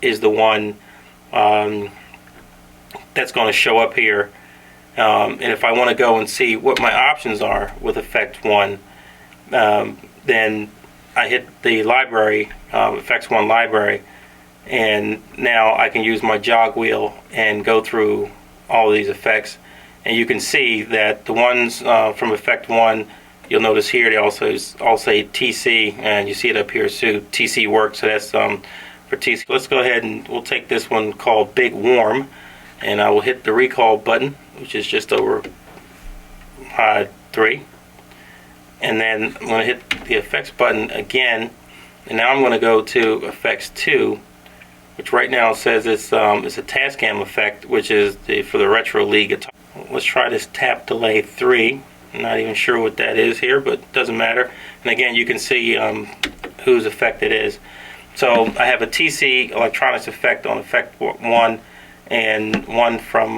is the one that's going to show up here. And if I want to go and see what my options are with Effect 1, then I hit the library, Effects 1 library, and now I can use my jog wheel and go through all of these effects. And you can see that the ones from Effect 1, you'll notice here they also say TC, and you see it up here too, TC works, so that's for TC. Let's go ahead and we'll take this one called Big Warm, and I will hit the recall button, which is just over 3, and then I'm going to hit the effects button again, and now I'm going to go to Effects 2, which right now says it's a Tascam effect, which is for the retro lead guitar. Let's try this tap delay 3. I'm not even sure what that is here, but it doesn't matter. And again, you can see whose effect it is. So I have a TC electronics effect on Effect 1, and one from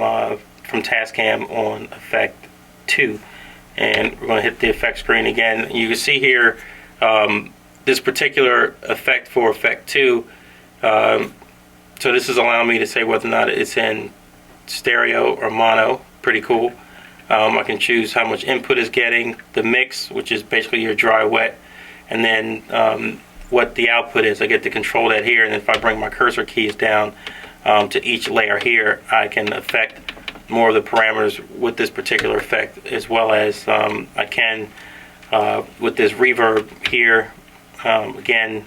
Tascam on Effect 2. And we're going to hit the effect screen again. You can see here this particular effect for Effect 2. So this is allowing me to say whether or not it's in stereo or mono. Pretty cool. I can choose how much input is getting, the mix, which is basically your dry wet, and then what the output is. I get to control that here, and if I bring my cursor keys down to each layer here, I can affect more of the parameters with this particular effect, as well as I can with this reverb here, again,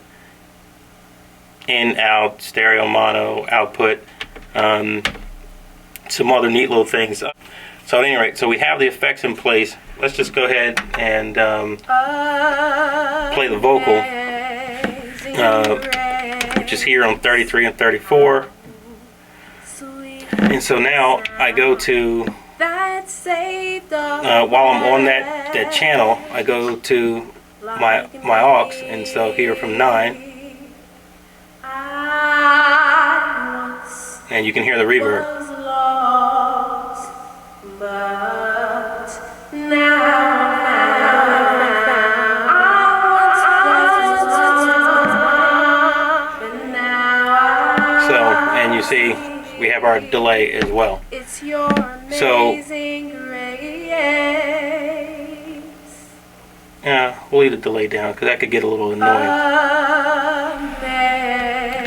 in, out, stereo, mono, output, some other neat little things. So at any rate, so we have the effects in place. Let's just go ahead and play the vocal, which is here on 33 and 34. And so now I go to, while I'm on that channel, I go to my aux, and so here from 9, and you can hear the reverb. And you see we have our delay as well. So we'll leave the delay down because that could get a little annoying.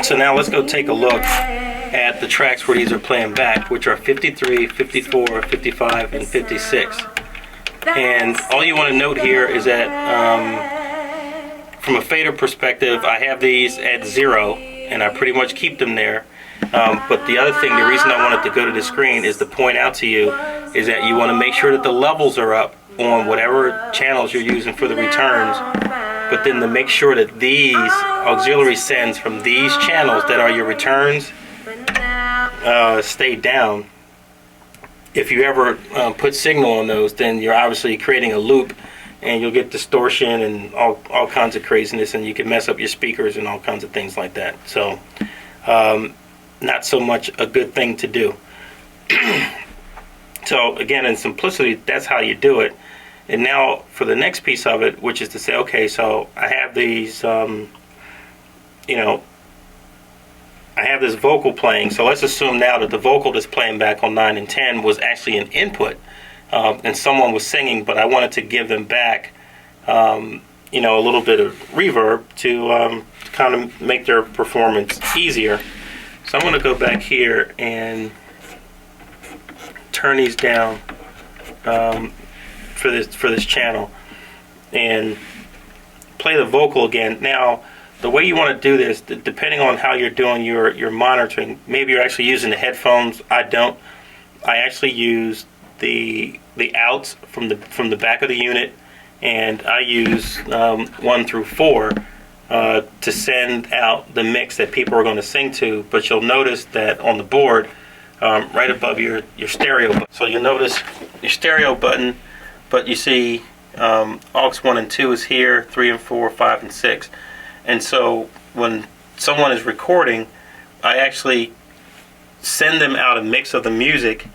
So now let's go take a look at the tracks where these are playing back, which are 53, 54, 55, and 56. And all you want to note here is that from a fader perspective, I have these at 0, and I pretty much keep them there. But the other thing, the reason I wanted to go to the screen is to point out to you is that you want to make sure that the levels are up on whatever channels you're using for the returns, but then to make sure that these auxiliary sends from these channels that are your returns stay down. If you ever put signal on those, then you're obviously creating a loop, and you'll get distortion and all kinds of craziness, and you can mess up your speakers and all kinds of things like that. So not so much a good thing to do. So again, in simplicity, that's how you do it. And now for the next piece of it, which is to say, okay, so I have these you know, I have this vocal playing, so let's assume now that the vocal that's playing back on 9 and 10 was actually an input, and someone was singing, but I wanted to give them back you know, a little bit of reverb to kind of make their performance easier. So I'm going to go back here and turn these down for this channel and play the vocal again. Now the way you want to do this, depending on how you're doing your monitoring, maybe you're actually using the headphones. I don't. I actually use the outs from the back of the unit, and I use 1 through 4 to send out the mix that people are going to sing to. But you'll notice that on the board, right above your stereo button. So you'll notice your stereo button, but you see aux 1 and 2 is here, 3 and 4, 5 and 6. And so when someone is recording, I actually send them out a mix of the music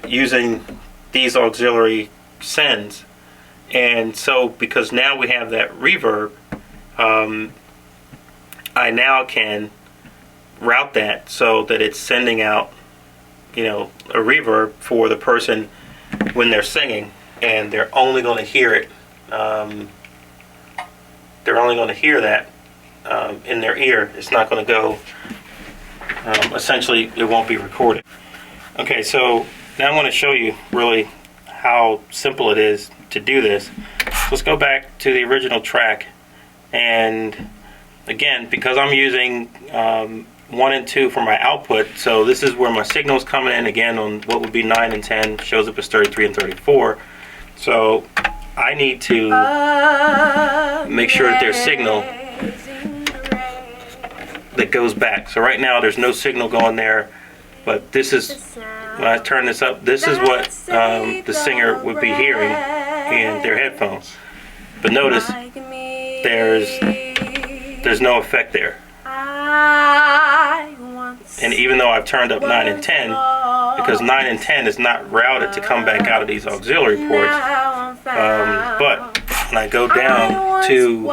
using these auxiliary sends. And so because now we have that reverb, I now can route that so that it's sending out, you know, a reverb for the person when they're singing, and they're only going to hear it. They're only going to hear that in their ear. It's not going to go. Essentially, it won't be recorded. Okay, so now I'm going to show you really how simple it is to do this. Let's go back to the original track, and again, because I'm using 1 and 2 for my output, so this is where my signal's coming in again on what would be 9 and 10, shows up as 33 and 34. So I need to make sure that there's signal that goes back. So right now there's no signal going there, but this is, when I turn this up, this is what the singer would be hearing in their headphones. But notice there's no effect there. And even though I've turned up 9 and 10, because 9 and 10 is not routed to come back out of these auxiliary ports, but when I go down to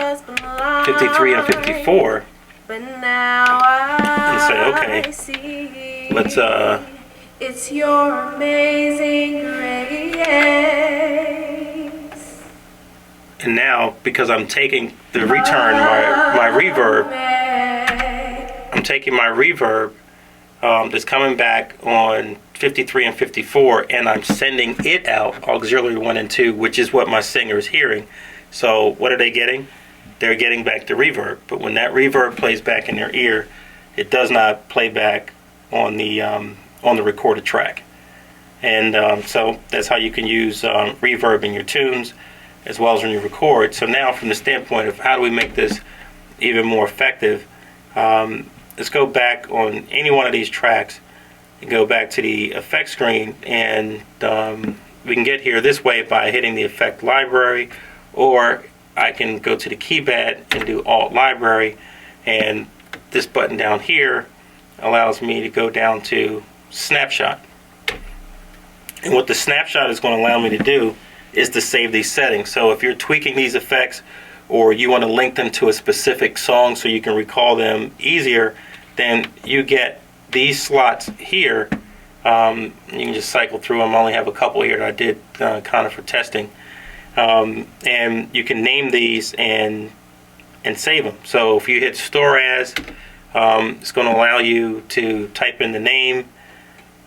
53 and 54 and say, okay, let's it's your amazing grace. And now, because I'm taking the return, my reverb, I'm taking my reverb that's coming back on 53 and 54, and I'm sending it out auxiliary 1 and 2, which is what my singer is hearing. So what are they getting? They're getting back the reverb. But when that reverb plays back in their ear, it does not play back on the recorded track. And so that's how you can use reverb in your tunes as well as when you record. So now, from the standpoint of how do we make this even more effective, let's go back on any one of these tracks and go back to the effect screen, and we can get here this way by hitting the effect library, or I can go to the keypad and do Alt Library, and this button down here allows me to go down to Snapshot. And what the snapshot is going to allow me to do is to save these settings. So if you're tweaking these effects, or you want to link them to a specific song so you can recall them easier, then you get these slots here. You can just cycle through them. I only have a couple here that I did kind of for testing. And you can name these and save them. So if you hit Store As, it's going to allow you to type in the name,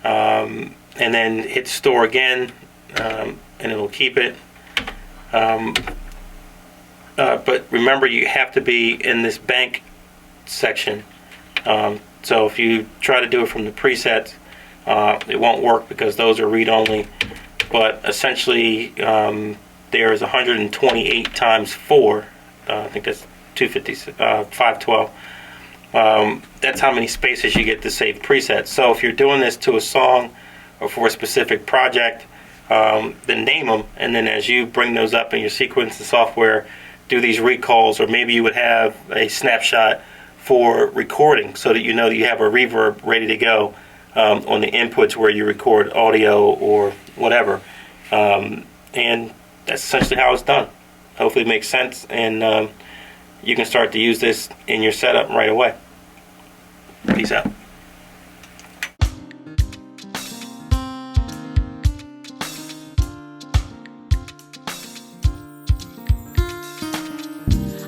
and then hit Store again, and it'll keep it. But remember, you have to be in this bank section. So if you try to do it from the presets, it won't work because those are read-only. But essentially, there is 128 times 4. I think that's 512. That's how many spaces you get to save presets. So if you're doing this to a song or for a specific project, then name them, and then as you bring those up in your sequence, the software do these recalls, or maybe you would have a snapshot for recording so that you know that you have a reverb ready to go on the inputs where you record audio or whatever. And that's essentially how it's done. Hopefully it makes sense, and you can start to use this in your setup right away. Peace out.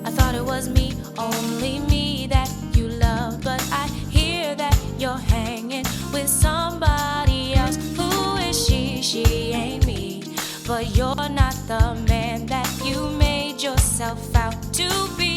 I thought it was me, only me that you love, but I hear that you're hanging with somebody else. Who is she? She ain't me. But you're not the man that you made yourself out to be.